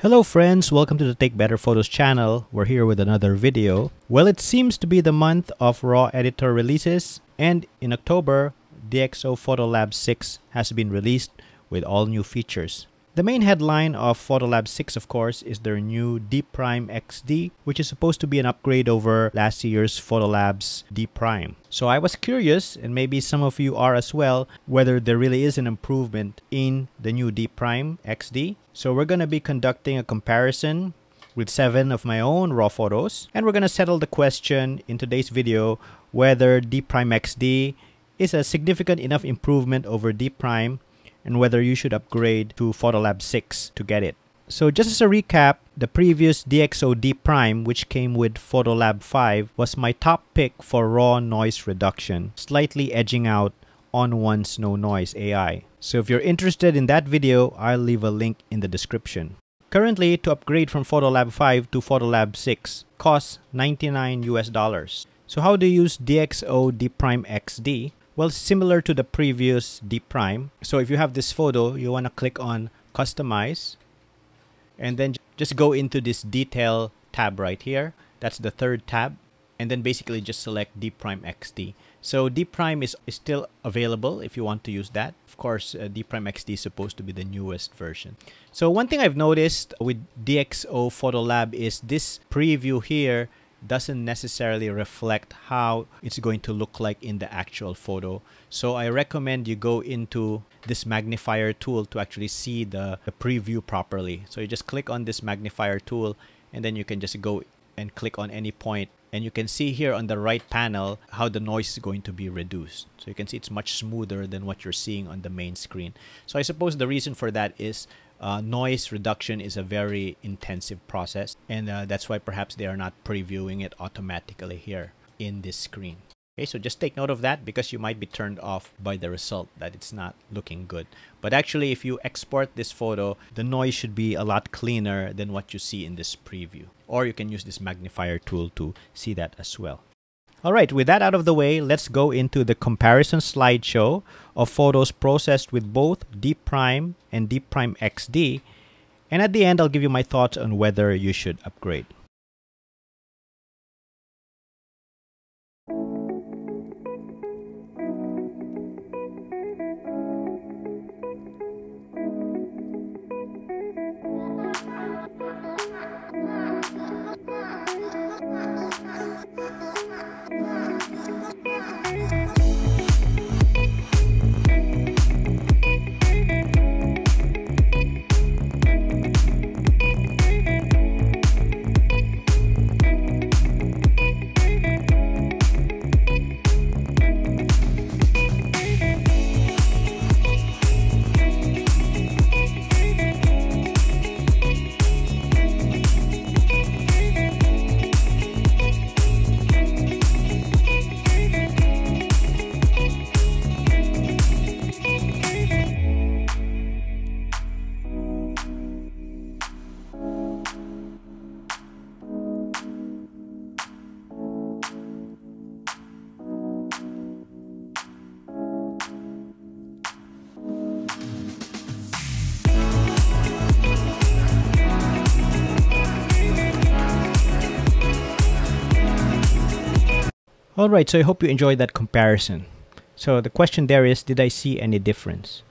Hello friends, welcome to the Take Better Photos channel. We're here with another video. Well, it seems to be the month of RAW editor releases, and in October, DxO Photolab 6 has been released with all new features. The main headline of Photolab 6, of course, is their new Deepprime XD, which is supposed to be an upgrade over last year's Photolab's Deepprime. So I was curious, and maybe some of you are as well, whether there really is an improvement in the new Deepprime XD. So we're going to be conducting a comparison with 7 of my own RAW photos, and we're going to settle the question in today's video whether Deepprime XD is a significant enough improvement over Deepprime and whether you should upgrade to Photolab 6 to get it. So just as a recap, the previous DxO Deepprime, which came with Photolab 5, was my top pick for raw noise reduction, slightly edging out ON1's No Noise AI. So if you're interested in that video, I'll leave a link in the description. Currently, to upgrade from Photolab 5 to Photolab 6 costs $99 US. So how do you use DxO Deepprime XD? Well, similar to the previous Deepprime. So if you have this photo, you want to click on Customize, and then just go into this Detail tab right here. That's the third tab. And then basically just select Deepprime XD. So Deepprime is still available if you want to use that. Of course, Deepprime XD is supposed to be the newest version. So one thing I've noticed with DxO Photolab is this preview here doesn't necessarily reflect how it's going to look like in the actual photo. So I recommend you go into this magnifier tool to actually see the preview properly. So you just click on this magnifier tool, and then you can just go and click on any point, and you can see here on the right panel how the noise is going to be reduced. So you can see it's much smoother than what you're seeing on the main screen. So I suppose the reason for that is noise reduction is a very intensive process, and that's why perhaps they are not previewing it automatically here in this screen. Okay, so just take note of that, because you might be turned off by the result that it's not looking good. But actually, if you export this photo, the noise should be a lot cleaner than what you see in this preview. Or you can use this magnifier tool to see that as well. Alright, with that out of the way, let's go into the comparison slideshow of photos processed with both Deepprime and Deepprime XD. And at the end, I'll give you my thoughts on whether you should upgrade. Alright, so I hope you enjoyed that comparison. So the question there is, did I see any difference?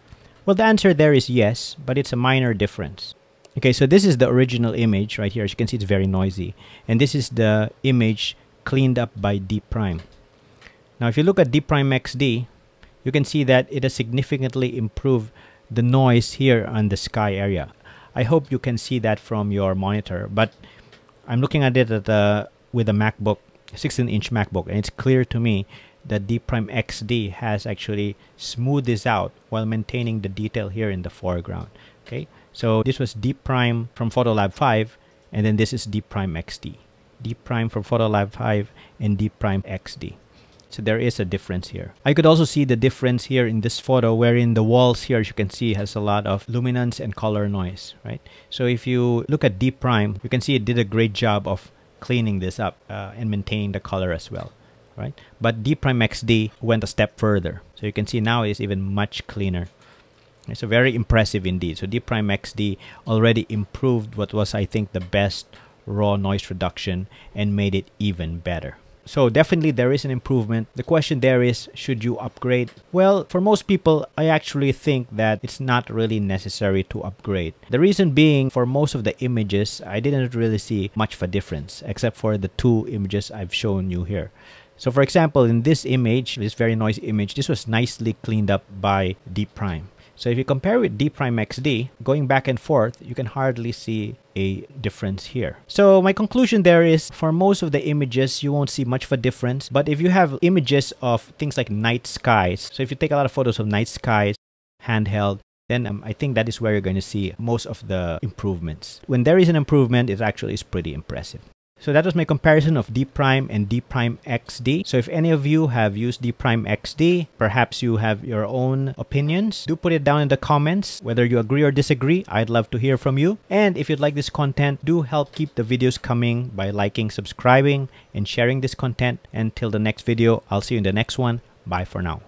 Well, the answer there is yes, but it's a minor difference. Okay, so this is the original image right here. As you can see, it's very noisy. And this is the image cleaned up by Deepprime. Now, if you look at Deepprime XD, you can see that it has significantly improved the noise here on the sky area. I hope you can see that from your monitor, but I'm looking at it with a MacBook, 16-inch MacBook, and it's clear to me that Deepprime XD has actually smoothed this out while maintaining the detail here in the foreground. Okay, so this was Deepprime from Photolab 5, and then this is Deepprime XD. Deepprime from Photolab 5 and Deepprime XD. So there is a difference here. I could also see the difference here in this photo, wherein the walls here, as you can see, has a lot of luminance and color noise, right? So if you look at Deepprime, you can see it did a great job of cleaning this up and maintaining the color as well, right? But Deepprime XD went a step further. So you can see now it's even much cleaner. It's a very impressive indeed. So Deepprime XD already improved what was, I think, the best raw noise reduction and made it even better. So definitely there is an improvement. The question there is, should you upgrade? Well, for most people, I actually think that it's not really necessary to upgrade. The reason being, for most of the images, I didn't really see much of a difference, except for the 2 images I've shown you here. So for example, in this image, this very noisy image, this was nicely cleaned up by Deepprime. So if you compare with Deepprime XD, going back and forth, you can hardly see a difference here. So my conclusion there is, for most of the images, you won't see much of a difference. But if you have images of things like night skies, so if you take a lot of photos of night skies, handheld, then I think that is where you're going to see most of the improvements. When there is an improvement, it actually is pretty impressive. So that was my comparison of Deepprime and Deepprime XD. So if any of you have used Deepprime XD, perhaps you have your own opinions, do put it down in the comments. Whether you agree or disagree, I'd love to hear from you. And if you'd like this content, do help keep the videos coming by liking, subscribing, and sharing this content. Until the next video, I'll see you in the next one. Bye for now.